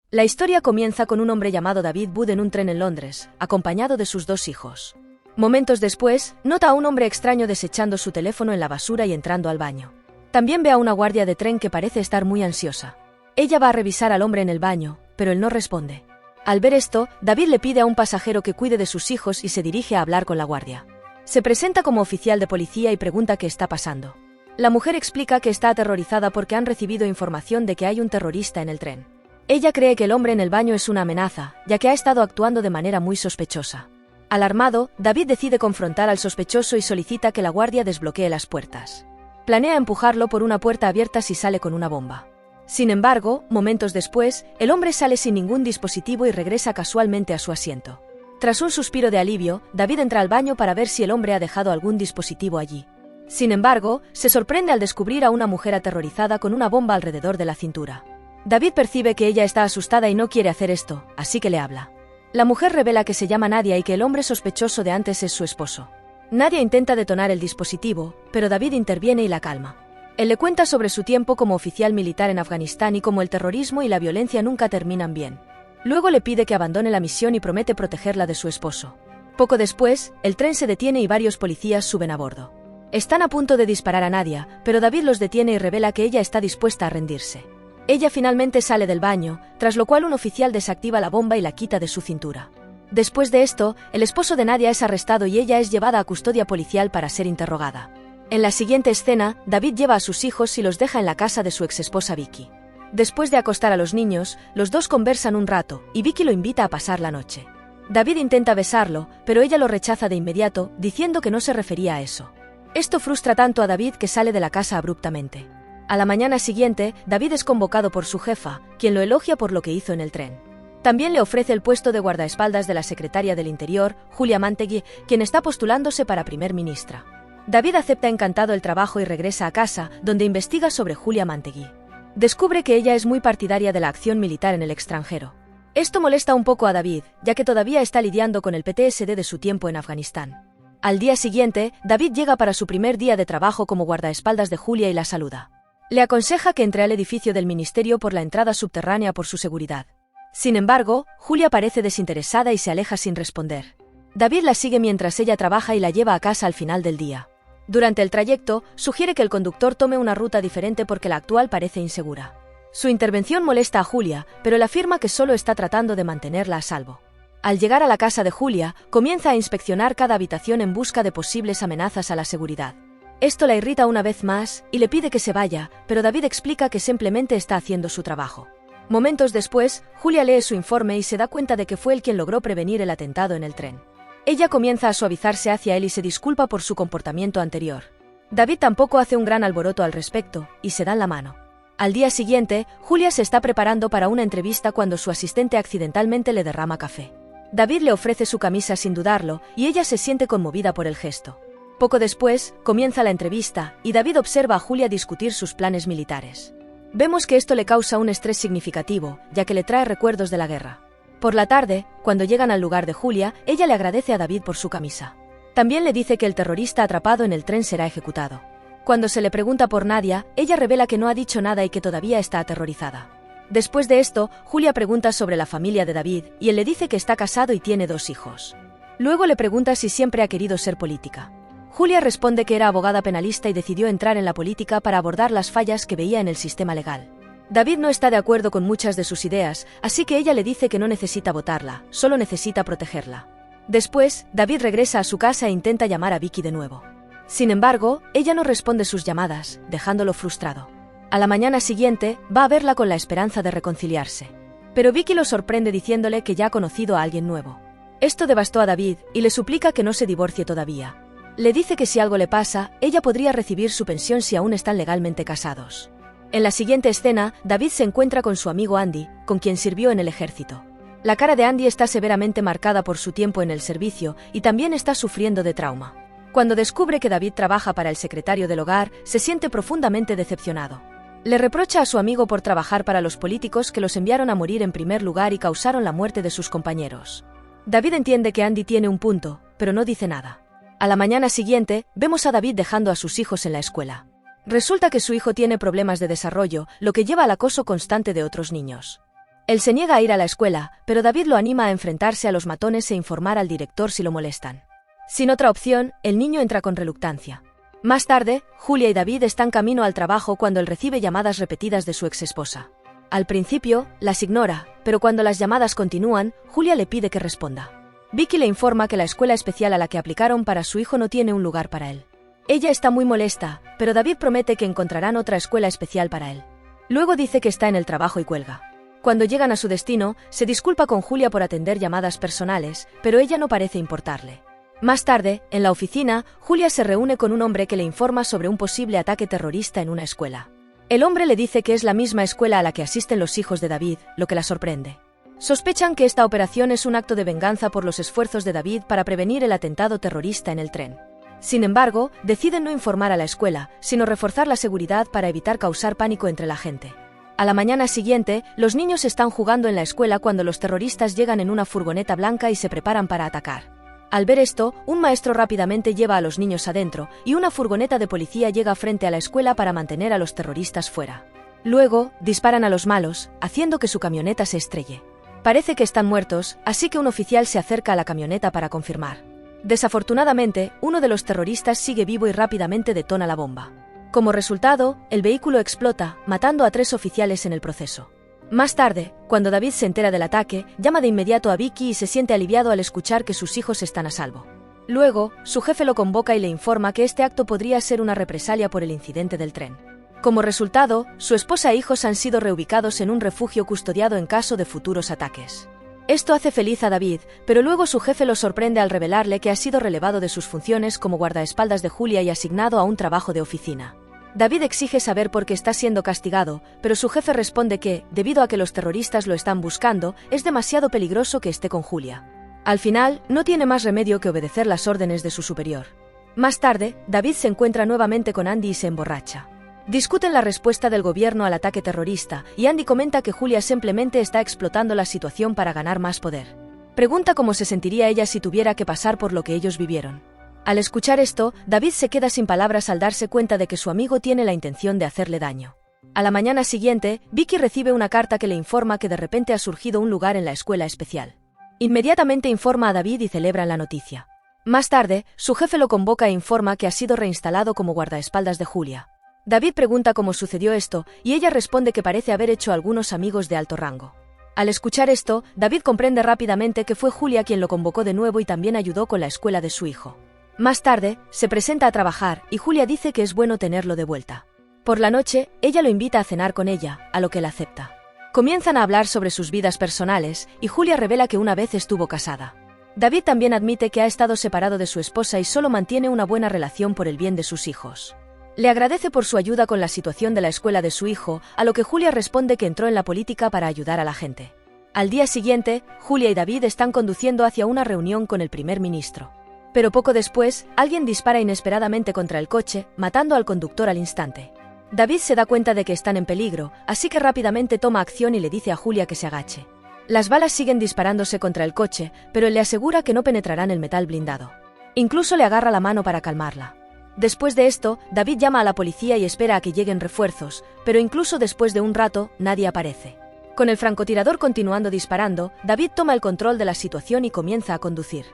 La historia comienza con un hombre llamado David Wood en un tren en Londres, acompañado de sus 2 hijos. Momentos después, nota a un hombre extraño desechando su teléfono en la basura y entrando al baño. También ve a una guardia de tren que parece estar muy ansiosa. Ella va a revisar al hombre en el baño, pero él no responde. Al ver esto, David le pide a un pasajero que cuide de sus hijos y se dirige a hablar con la guardia. Se presenta como oficial de policía y pregunta qué está pasando. La mujer explica que está aterrorizada porque han recibido información de que hay un terrorista en el tren. Ella cree que el hombre en el baño es una amenaza, ya que ha estado actuando de manera muy sospechosa. Alarmado, David decide confrontar al sospechoso y solicita que la guardia desbloquee las puertas. Planea empujarlo por una puerta abierta si sale con una bomba. Sin embargo, momentos después, el hombre sale sin ningún dispositivo y regresa casualmente a su asiento. Tras un suspiro de alivio, David entra al baño para ver si el hombre ha dejado algún dispositivo allí. Sin embargo, se sorprende al descubrir a una mujer aterrorizada con una bomba alrededor de la cintura. David percibe que ella está asustada y no quiere hacer esto, así que le habla. La mujer revela que se llama Nadia y que el hombre sospechoso de antes es su esposo. Nadia intenta detonar el dispositivo, pero David interviene y la calma. Él le cuenta sobre su tiempo como oficial militar en Afganistán y cómo el terrorismo y la violencia nunca terminan bien. Luego le pide que abandone la misión y promete protegerla de su esposo. Poco después, el tren se detiene y varios policías suben a bordo. Están a punto de disparar a Nadia, pero David los detiene y revela que ella está dispuesta a rendirse. Ella finalmente sale del baño, tras lo cual un oficial desactiva la bomba y la quita de su cintura. Después de esto, el esposo de Nadia es arrestado y ella es llevada a custodia policial para ser interrogada. En la siguiente escena, David lleva a sus hijos y los deja en la casa de su exesposa Vicky. Después de acostar a los niños, los dos conversan un rato, y Vicky lo invita a pasar la noche. David intenta besarlo, pero ella lo rechaza de inmediato, diciendo que no se refería a eso. Esto frustra tanto a David que sale de la casa abruptamente. A la mañana siguiente, David es convocado por su jefa, quien lo elogia por lo que hizo en el tren. También le ofrece el puesto de guardaespaldas de la secretaria del Interior, Julia Mantegui, quien está postulándose para primer ministra. David acepta encantado el trabajo y regresa a casa, donde investiga sobre Julia Mantegui. Descubre que ella es muy partidaria de la acción militar en el extranjero. Esto molesta un poco a David, ya que todavía está lidiando con el PTSD de su tiempo en Afganistán. Al día siguiente, David llega para su primer día de trabajo como guardaespaldas de Julia y la saluda. Le aconseja que entre al edificio del ministerio por la entrada subterránea por su seguridad. Sin embargo, Julia parece desinteresada y se aleja sin responder. David la sigue mientras ella trabaja y la lleva a casa al final del día. Durante el trayecto, sugiere que el conductor tome una ruta diferente porque la actual parece insegura. Su intervención molesta a Julia, pero él afirma que solo está tratando de mantenerla a salvo. Al llegar a la casa de Julia, comienza a inspeccionar cada habitación en busca de posibles amenazas a la seguridad. Esto la irrita una vez más, y le pide que se vaya, pero David explica que simplemente está haciendo su trabajo. Momentos después, Julia lee su informe y se da cuenta de que fue él quien logró prevenir el atentado en el tren. Ella comienza a suavizarse hacia él y se disculpa por su comportamiento anterior. David tampoco hace un gran alboroto al respecto, y se dan la mano. Al día siguiente, Julia se está preparando para una entrevista cuando su asistente accidentalmente le derrama café. David le ofrece su camisa sin dudarlo, y ella se siente conmovida por el gesto. Poco después, comienza la entrevista, y David observa a Julia discutir sus planes militares. Vemos que esto le causa un estrés significativo, ya que le trae recuerdos de la guerra. Por la tarde, cuando llegan al lugar de Julia, ella le agradece a David por su camisa. También le dice que el terrorista atrapado en el tren será ejecutado. Cuando se le pregunta por Nadia, ella revela que no ha dicho nada y que todavía está aterrorizada. Después de esto, Julia pregunta sobre la familia de David, y él le dice que está casado y tiene 2 hijos. Luego le pregunta si siempre ha querido ser política. Julia responde que era abogada penalista y decidió entrar en la política para abordar las fallas que veía en el sistema legal. David no está de acuerdo con muchas de sus ideas, así que ella le dice que no necesita votarla, solo necesita protegerla. Después, David regresa a su casa e intenta llamar a Vicky de nuevo. Sin embargo, ella no responde sus llamadas, dejándolo frustrado. A la mañana siguiente, va a verla con la esperanza de reconciliarse. Pero Vicky lo sorprende diciéndole que ya ha conocido a alguien nuevo. Esto devastó a David, y le suplica que no se divorcie todavía. Le dice que si algo le pasa, ella podría recibir su pensión si aún están legalmente casados. En la siguiente escena, David se encuentra con su amigo Andy, con quien sirvió en el ejército. La cara de Andy está severamente marcada por su tiempo en el servicio, y también está sufriendo de trauma. Cuando descubre que David trabaja para el secretario del hogar, se siente profundamente decepcionado. Le reprocha a su amigo por trabajar para los políticos que los enviaron a morir en primer lugar y causaron la muerte de sus compañeros. David entiende que Andy tiene un punto, pero no dice nada. A la mañana siguiente, vemos a David dejando a sus hijos en la escuela. Resulta que su hijo tiene problemas de desarrollo, lo que lleva al acoso constante de otros niños. Él se niega a ir a la escuela, pero David lo anima a enfrentarse a los matones e informar al director si lo molestan. Sin otra opción, el niño entra con reluctancia. Más tarde, Julia y David están camino al trabajo cuando él recibe llamadas repetidas de su exesposa. Al principio, las ignora, pero cuando las llamadas continúan, Julia le pide que responda. Vicky le informa que la escuela especial a la que aplicaron para su hijo no tiene un lugar para él. Ella está muy molesta, pero David promete que encontrarán otra escuela especial para él. Luego dice que está en el trabajo y cuelga. Cuando llegan a su destino, se disculpa con Julia por atender llamadas personales, pero ella no parece importarle. Más tarde, en la oficina, Julia se reúne con un hombre que le informa sobre un posible ataque terrorista en una escuela. El hombre le dice que es la misma escuela a la que asisten los hijos de David, lo que la sorprende. Sospechan que esta operación es un acto de venganza por los esfuerzos de David para prevenir el atentado terrorista en el tren. Sin embargo, deciden no informar a la escuela, sino reforzar la seguridad para evitar causar pánico entre la gente. A la mañana siguiente, los niños están jugando en la escuela cuando los terroristas llegan en una furgoneta blanca y se preparan para atacar. Al ver esto, un maestro rápidamente lleva a los niños adentro, y una furgoneta de policía llega frente a la escuela para mantener a los terroristas fuera. Luego, disparan a los malos, haciendo que su camioneta se estrelle. Parece que están muertos, así que un oficial se acerca a la camioneta para confirmar. Desafortunadamente, uno de los terroristas sigue vivo y rápidamente detona la bomba. Como resultado, el vehículo explota, matando a 3 oficiales en el proceso. Más tarde, cuando David se entera del ataque, llama de inmediato a Vicky y se siente aliviado al escuchar que sus hijos están a salvo. Luego, su jefe lo convoca y le informa que este acto podría ser una represalia por el incidente del tren. Como resultado, su esposa e hijos han sido reubicados en un refugio custodiado en caso de futuros ataques. Esto hace feliz a David, pero luego su jefe lo sorprende al revelarle que ha sido relevado de sus funciones como guardaespaldas de Julia y asignado a un trabajo de oficina. David exige saber por qué está siendo castigado, pero su jefe responde que, debido a que los terroristas lo están buscando, es demasiado peligroso que esté con Julia. Al final, no tiene más remedio que obedecer las órdenes de su superior. Más tarde, David se encuentra nuevamente con Andy y se emborracha. Discuten la respuesta del gobierno al ataque terrorista, y Andy comenta que Julia simplemente está explotando la situación para ganar más poder. Pregunta cómo se sentiría ella si tuviera que pasar por lo que ellos vivieron. Al escuchar esto, David se queda sin palabras al darse cuenta de que su amigo tiene la intención de hacerle daño. A la mañana siguiente, Vicky recibe una carta que le informa que de repente ha surgido un lugar en la escuela especial. Inmediatamente informa a David y celebran la noticia. Más tarde, su jefe lo convoca e informa que ha sido reinstalado como guardaespaldas de Julia. David pregunta cómo sucedió esto, y ella responde que parece haber hecho algunos amigos de alto rango. Al escuchar esto, David comprende rápidamente que fue Julia quien lo convocó de nuevo y también ayudó con la escuela de su hijo. Más tarde, se presenta a trabajar y Julia dice que es bueno tenerlo de vuelta. Por la noche, ella lo invita a cenar con ella, a lo que él acepta. Comienzan a hablar sobre sus vidas personales, y Julia revela que una vez estuvo casada. David también admite que ha estado separado de su esposa y solo mantiene una buena relación por el bien de sus hijos. Le agradece por su ayuda con la situación de la escuela de su hijo, a lo que Julia responde que entró en la política para ayudar a la gente. Al día siguiente, Julia y David están conduciendo hacia una reunión con el primer ministro. Pero poco después, alguien dispara inesperadamente contra el coche, matando al conductor al instante. David se da cuenta de que están en peligro, así que rápidamente toma acción y le dice a Julia que se agache. Las balas siguen disparándose contra el coche, pero él le asegura que no penetrarán el metal blindado. Incluso le agarra la mano para calmarla. Después de esto, David llama a la policía y espera a que lleguen refuerzos, pero incluso después de un rato, nadie aparece. Con el francotirador continuando disparando, David toma el control de la situación y comienza a conducir.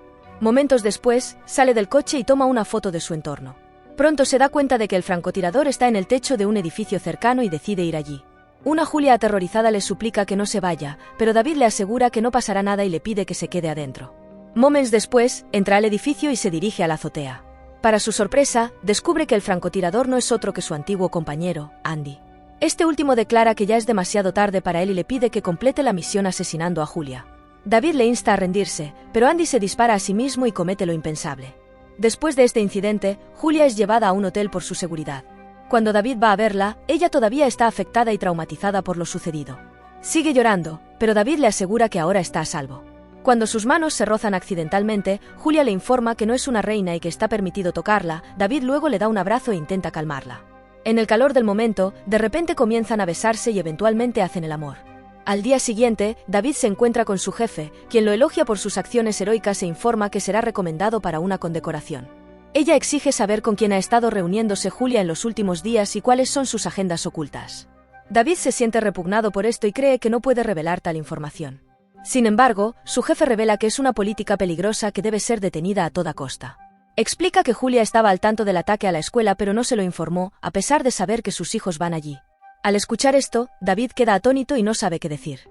Momentos después, sale del coche y toma una foto de su entorno. Pronto se da cuenta de que el francotirador está en el techo de un edificio cercano y decide ir allí. Una Julia aterrorizada le suplica que no se vaya, pero David le asegura que no pasará nada y le pide que se quede adentro. Momentos después, entra al edificio y se dirige a la azotea. Para su sorpresa, descubre que el francotirador no es otro que su antiguo compañero, Andy. Este último declara que ya es demasiado tarde para él y le pide que complete la misión asesinando a Julia. David le insta a rendirse, pero Andy se dispara a sí mismo y comete lo impensable. Después de este incidente, Julia es llevada a un hotel por su seguridad. Cuando David va a verla, ella todavía está afectada y traumatizada por lo sucedido. Sigue llorando, pero David le asegura que ahora está a salvo. Cuando sus manos se rozan accidentalmente, Julia le informa que no es una reina y que está permitido tocarla. David luego le da un abrazo e intenta calmarla. En el calor del momento, de repente comienzan a besarse y eventualmente hacen el amor. Al día siguiente, David se encuentra con su jefe, quien lo elogia por sus acciones heroicas e informa que será recomendado para una condecoración. Ella exige saber con quién ha estado reuniéndose Julia en los últimos días y cuáles son sus agendas ocultas. David se siente repugnado por esto y cree que no puede revelar tal información. Sin embargo, su jefe revela que es una política peligrosa que debe ser detenida a toda costa. Explica que Julia estaba al tanto del ataque a la escuela pero no se lo informó, a pesar de saber que sus hijos van allí. Al escuchar esto, David queda atónito y no sabe qué decir.